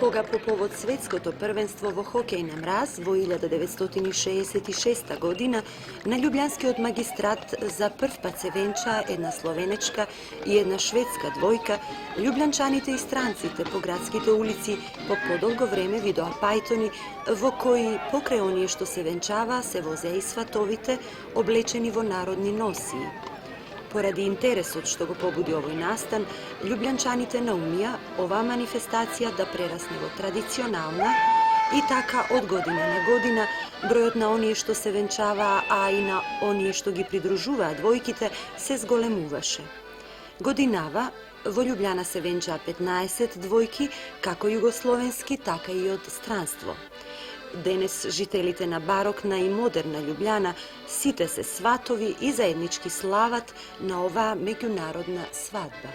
Кога по повод светското првенство во хокеј на мраз во 1966 година на Љубљанскиот магистрат за прв пат се венча една словенечка и една шведска двојка, љубљанчаните и странците по градските улици по подолго време видоа пајтони во кои покрај оние што се венчава се возеа и сватовите облечени во народни носии. Поради интересот што го побуди овој настан, љубљанчаните наумија оваа манифестација да прерасне во традиционална и така од година на година бројот на оние што се венчаваа, а и на оние што ги придружуваа двојките се зголемуваше. Годинава во Љубљана се венчаа 15 двојки, како југословенски, така и од странство. Денес жителите на барокна и модерна Љубљана сите се сватови и заеднички слават на оваа меѓународна свадба.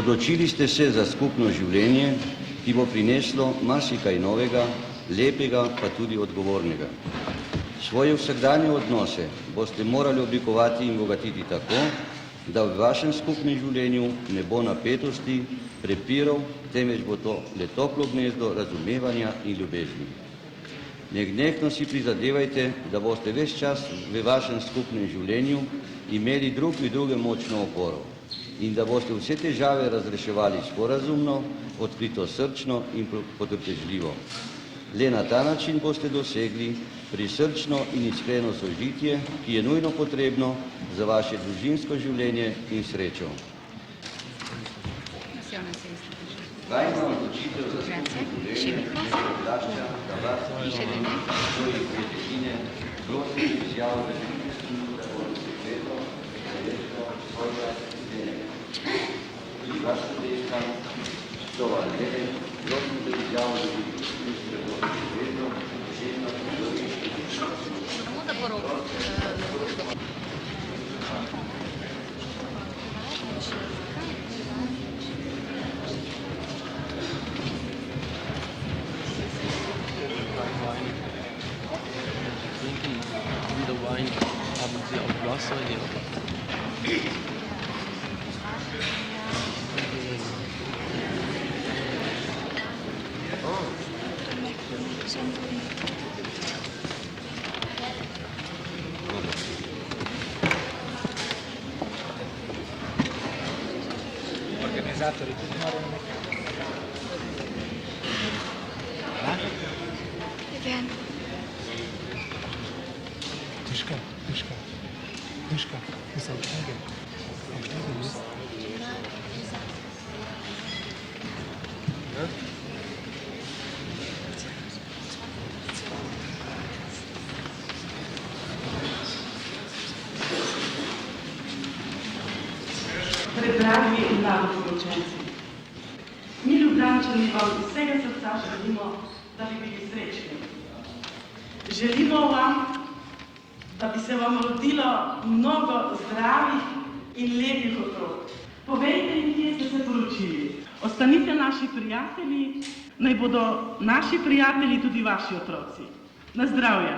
Odločili ste se za skupno življenje, ki bo prineslo marsikaj novega, lepega, pa tudi odgovornega. Svoje vsakdanje odnose boste morali oblikovati in bogatiti tako, da v vašem skupnem življenju ne bo napetosti, prepirov, temveč bo to le toplo gnezdo razumevanja in ljubezni. Nenehno si prizadevajte, da boste ves čas v vašem skupnem življenju imeli drug pri drugem močno oporo in da boste vse težave razreševali sporazumno, odkrito srčno in potrpežljivo. Le na ta način boste dosegli prisrčno in iskreno sožitje, ki je nujno potrebno za vaše družinsko življenje in srečo. Vajna odločitev za skupno življenje se odlašča, da vas izvede svojih petine, prosim izjavo velikostno, da bo sekreto, zavesto svojega življenja. Tudi vaša deška, to vam vede, prosim da izjavo velikostno, da bo sekreto, življenja, Samo da poroko. Wieder Wein, haben Sie auch Wasser hier? Organizzatori tutti morano. Miška, nisam knjige. Predragi in mladoporočenci, mi Ljubljančani vam iz vsega srca želimo, da bi bili srečni. Želimo vam, da bi se vam rodilo mnogo zdravih in lepih otrok. Povejte jim, kje ste se poročili. Ostanite naši prijatelji, naj bodo naši prijatelji tudi vaši otroci. Na zdravje!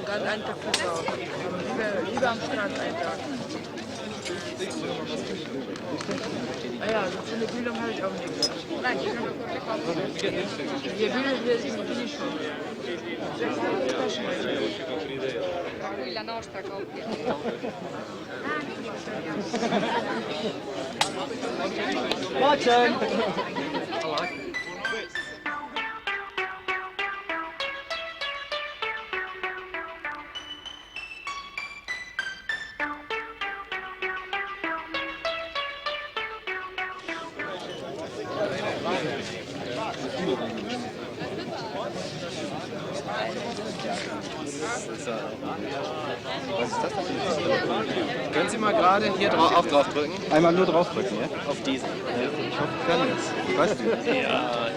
Gerade einen Tag verkauft. Lieber am Strand einen Tag. Ah ja, so für eine Bildung habe ich auch nichts. Nein, ich kann doch verkaufen. Die Bildung hier ist nicht schon. 600 Taschen. La nostra coppia. Können Sie mal gerade hier auch drauf drücken? Einmal nur draufdrücken, ja? Auf diesen. Ich hoffe, ich kann jetzt. Weißt du? Ja.